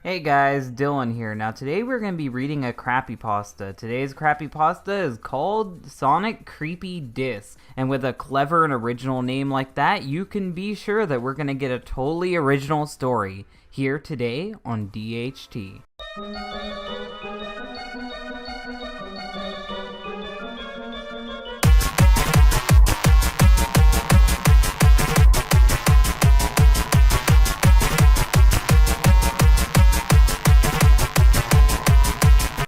Hey guys, Dylan here. Now today we're going to be reading a Crappypasta. Today's Crappypasta is called Sonic Creepy Dis. And with a clever and original name like that, you can be sure that we're going to get a totally original story here today on DHT.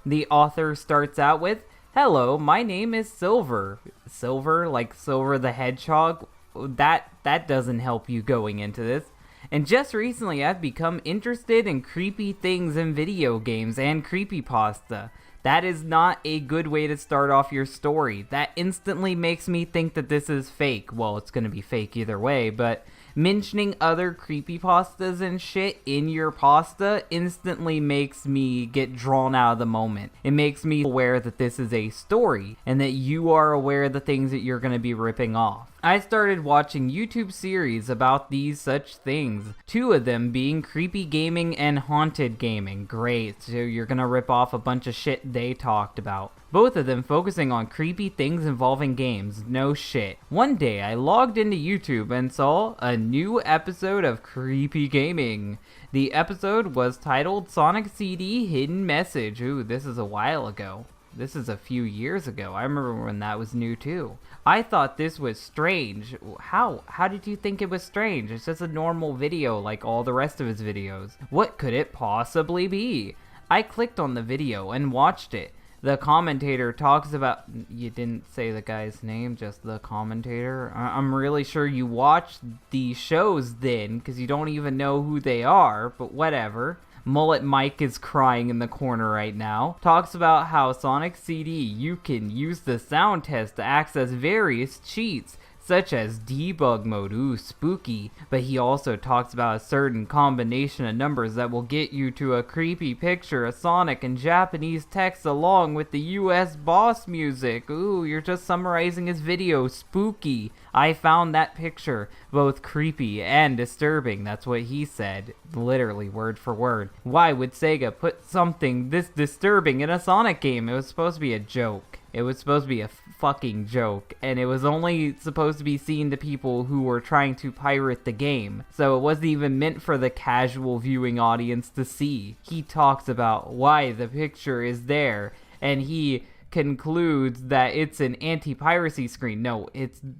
The author starts out with, "Hello, my name is Silver." Silver, like Silver the Hedgehog? That doesn't help you going into this. "And just recently I've become interested in creepy things in video games and creepypasta. That is not a good way to start off your story. That instantly makes me think that this is fake. Well, it's gonna be fake either way, but mentioning other creepypastas and shit in your pasta instantly makes me get drawn out of the moment. It makes me aware that this is a story and that you are aware of the things that you're going to be ripping off. I started watching YouTube series about these such things, two of them being creepy gaming and haunted gaming. Great, so you're gonna rip off a bunch of shit they talked about. Both of them focusing on creepy things involving games. No shit. One day I logged into YouTube and saw a new episode of Creepy Gaming. The episode was titled Sonic CD Hidden Message. Ooh, this is a while ago. This is a few years ago. I remember when that was new too. I thought this was strange. How did you think it was strange? It's just a normal video like all the rest of his videos. What could it possibly be? I clicked on the video and watched it. The commentator talks about... You didn't say the guy's name, just the commentator? I'm really sure you watched the shows then, because you don't even know who they are, but whatever. Mullet Mike is crying in the corner right now. Talks about how Sonic CD, you can use the sound test to access various cheats, such as debug mode. Ooh, spooky. But he also talks about a certain combination of numbers that will get you to a creepy picture of Sonic in Japanese text along with the US boss music. Ooh, you're just summarizing his video. Spooky. I found that picture both creepy and disturbing. That's what he said, literally word for word. Why would Sega put something this disturbing in a Sonic game? It was supposed to be a joke. It was supposed to be a fucking joke, and it was only supposed to be seen to people who were trying to pirate the game. So it wasn't even meant for the casual viewing audience to see. He talks about why the picture is there, and he concludes that it's an anti-piracy screen. No,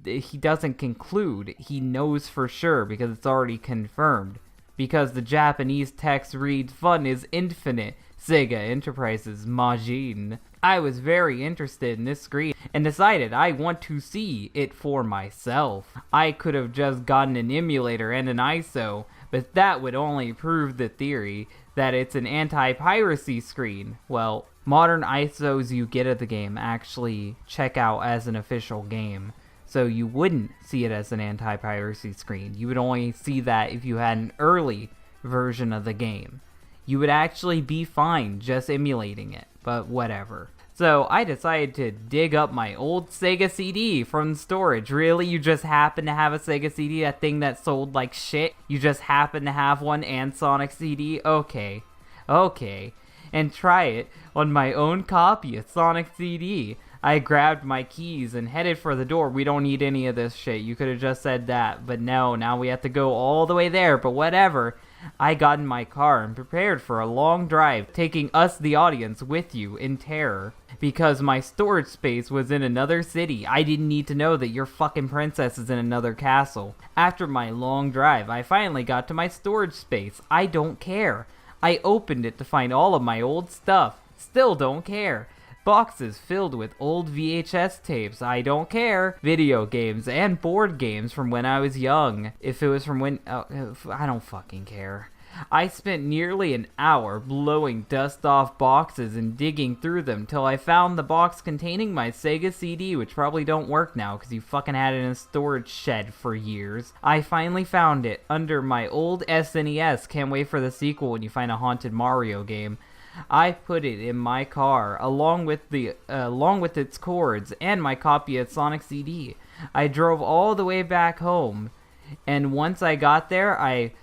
he doesn't conclude. He knows for sure because it's already confirmed. Because the Japanese text reads, "Fun is infinite. Sega Enterprises Majin." I was very interested in this screen and decided I want to see it for myself. I could have just gotten an emulator and an ISO, but that would only prove the theory that it's an anti-piracy screen. Well, modern ISOs you get at the game actually check out as an official game. So you wouldn't see it as an anti-piracy screen. You would only see that if you had an early version of the game. You would actually be fine just emulating it, but whatever. So I decided to dig up my old Sega CD from storage. Really? You just happen to have a Sega CD? That thing that sold like shit? You just happen to have one and Sonic CD? Okay. And try it on my own copy of Sonic CD. I grabbed my keys and headed for the door. We don't need any of this shit. You could have just said that. But no, now we have to go all the way there. But whatever. I got in my car and prepared for a long drive, taking us, the audience, with you in terror. Because my storage space was in another city. I didn't need to know that your fucking princess is in another castle. After my long drive, I finally got to my storage space. I don't care. I opened it to find all of my old stuff. Still don't care. Boxes filled with old VHS tapes. I don't care. Video games and board games from when I was young. If it was from when... I don't fucking care. I spent nearly an hour blowing dust off boxes and digging through them till I found the box containing my Sega CD, which probably don't work now because you fucking had it in a storage shed for years. I finally found it under my old SNES. Can't wait for the sequel when you find a haunted Mario game. I put it in my car along with its cords and my copy of Sonic CD. I drove all the way back home, and once I got there, I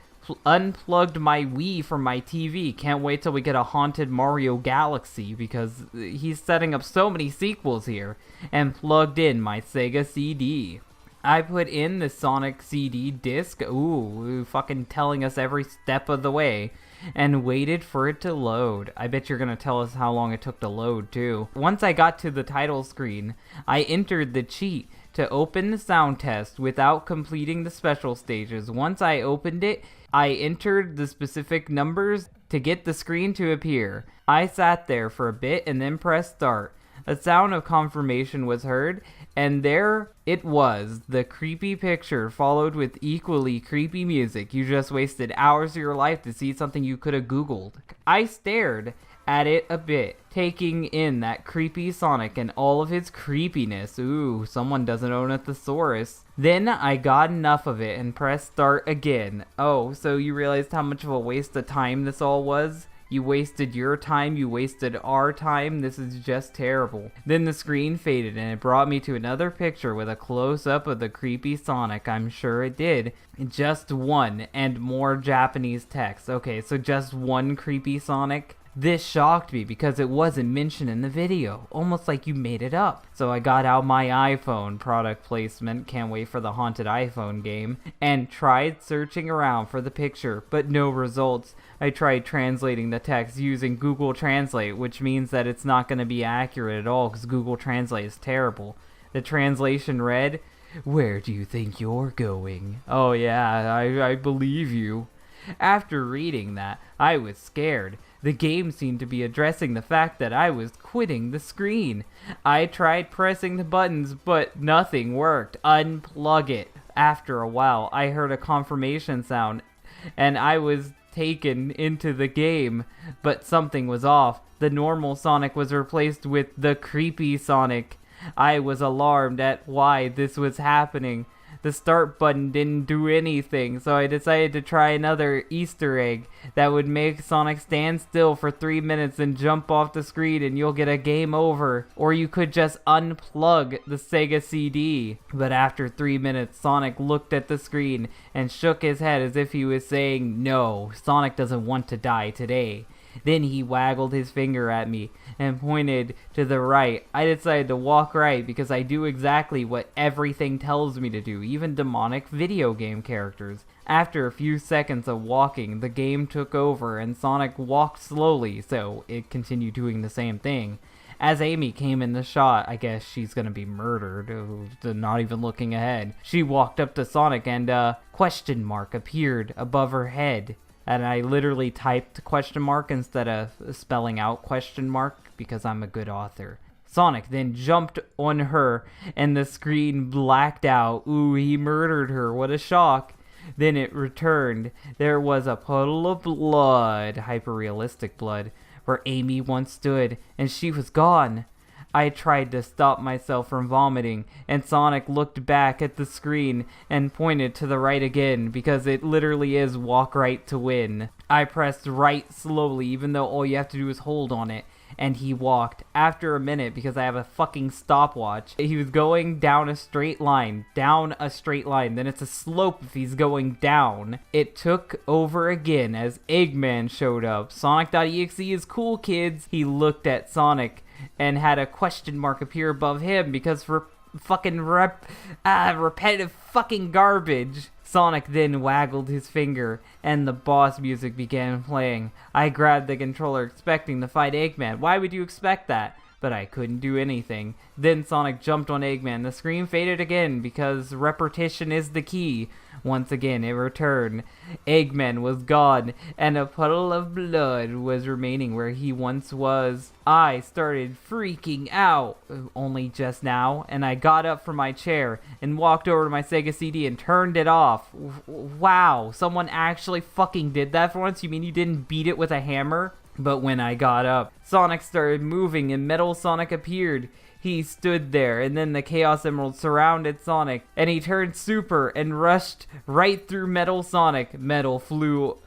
unplugged my Wii from my TV. Can't wait till we get a haunted Mario Galaxy because he's setting up so many sequels here. And plugged in my Sega CD. I put in the Sonic CD disc, fucking telling us every step of the way, and waited for it to load. I bet you're gonna tell us how long it took to load, too. Once I got to the title screen, I entered the cheat to open the sound test without completing the special stages. Once I opened it, I entered the specific numbers to get the screen to appear. I sat there for a bit and then pressed start. A sound of confirmation was heard, and there it was, the creepy picture followed with equally creepy music. You just wasted hours of your life to see something you could have Googled. I stared at it a bit, taking in that creepy Sonic and all of his creepiness. Ooh, someone doesn't own a thesaurus. Then I got enough of it and pressed start again. Oh, so you realized how much of a waste of time this all was? You wasted your time, you wasted our time, this is just terrible. Then the screen faded and it brought me to another picture with a close-up of the creepy Sonic, I'm sure it did. Just one, and more Japanese text. Okay, so just one creepy Sonic? This shocked me because it wasn't mentioned in the video, almost like you made it up. So I got out my iPhone, product placement, can't wait for the haunted iPhone game, and tried searching around for the picture, but no results. I tried translating the text using Google Translate, which means that it's not going to be accurate at all because Google Translate is terrible. The translation read, "Where do you think you're going?" Oh yeah, I believe you. After reading that, I was scared. The game seemed to be addressing the fact that I was quitting the screen. I tried pressing the buttons, but nothing worked. Unplug it. After a while, I heard a confirmation sound, and I was taken into the game, but something was off. The normal Sonic was replaced with the creepy Sonic. I was alarmed at why this was happening. The start button didn't do anything, so I decided to try another Easter egg that would make Sonic stand still for 3 minutes and jump off the screen and you'll get a game over. Or you could just unplug the Sega CD. But after 3 minutes, Sonic looked at the screen and shook his head as if he was saying, "No, Sonic doesn't want to die today." Then he waggled his finger at me and pointed to the right. I decided to walk right because I do exactly what everything tells me to do, even demonic video game characters. After a few seconds of walking, the game took over and Sonic walked slowly, so it continued doing the same thing. As Amy came in the shot, I guess she's gonna be murdered, not even looking ahead. She walked up to Sonic and a question mark appeared above her head. And I literally typed question mark instead of spelling out question mark because I'm a good author. Sonic then jumped on her and the screen blacked out. Ooh, he murdered her. What a shock. Then it returned. There was a puddle of blood, hyper-realistic blood, where Amy once stood, and she was gone. I tried to stop myself from vomiting, and Sonic looked back at the screen and pointed to the right again, because it literally is walk right to win. I pressed right slowly, even though all you have to do is hold on it, and he walked. After a minute, because I have a fucking stopwatch, he was going down a straight line, then it's a slope if he's going down. It took over again as Eggman showed up. Sonic.exe is cool, kids. He looked at Sonic and had a question mark appear above him because for fucking repetitive fucking garbage. Sonic then waggled his finger and the boss music began playing. I grabbed the controller expecting to fight Eggman. Why would you expect that? But I couldn't do anything. Then Sonic jumped on Eggman. The screen faded again because repetition is the key. Once again, it returned. Eggman was gone, and a puddle of blood was remaining where he once was. I started freaking out, only just now, and I got up from my chair and walked over to my Sega CD and turned it off. Wow, someone actually fucking did that for once? You mean you didn't beat it with a hammer? But when I got up, Sonic started moving and Metal Sonic appeared. He stood there, and then the Chaos Emerald surrounded Sonic, and he turned super and rushed right through Metal Sonic. Metal flew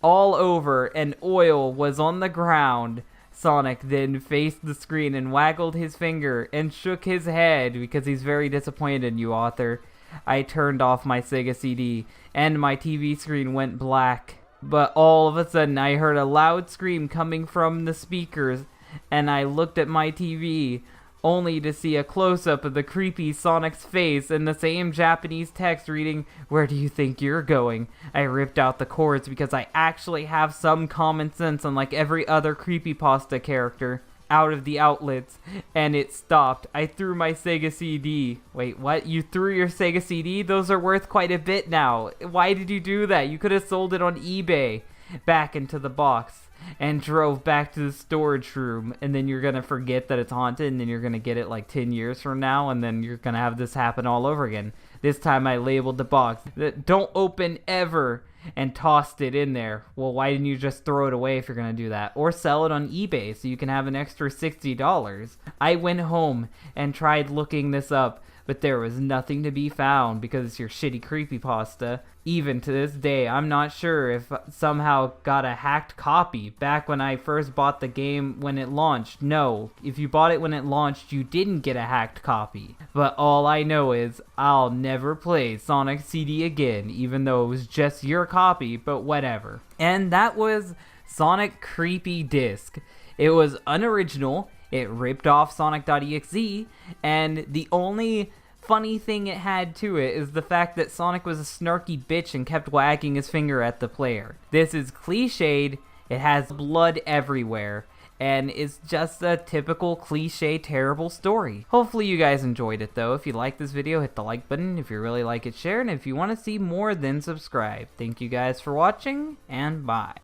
all over, and oil was on the ground. Sonic then faced the screen and waggled his finger and shook his head because he's very disappointed in you, author. I turned off my Sega CD, and my TV screen went black. But all of a sudden, I heard a loud scream coming from the speakers, and I looked at my TV, only to see a close-up of the creepy Sonic's face and the same Japanese text reading, "Where do you think you're going?" I ripped out the cords because I actually have some common sense, unlike every other creepypasta character, out of the outlets, and it stopped. I threw my Sega CD. Wait, what? You threw your Sega CD? Those are worth quite a bit now. Why did you do that? You could have sold it on eBay. Back into the box and drove back to the storage room, and then you're gonna forget that it's haunted, and then you're gonna get it like 10 years from now, and then you're gonna have this happen all over again. This time I labeled the box that "Don't open ever," and tossed it in there. Well, why didn't you just throw it away if you're gonna do that? Or sell it on eBay so you can have an extra $60. I went home and tried looking this up, but there was nothing to be found because it's your shitty creepypasta. Even to this day, I'm not sure if somehow got a hacked copy back when I first bought the game when it launched. No, if you bought it when it launched, you didn't get a hacked copy. But all I know is I'll never play Sonic CD again, even though it was just your copy, but whatever. And that was Sonic Creepy Disc. It was unoriginal. It ripped off Sonic.exe, and the only funny thing it had to it is the fact that Sonic was a snarky bitch and kept wagging his finger at the player. This is cliched, it has blood everywhere, and it's just a typical cliche terrible story. Hopefully you guys enjoyed it though. If you like this video, hit the like button. If you really like it, share, and if you want to see more, then subscribe. Thank you guys for watching, and bye.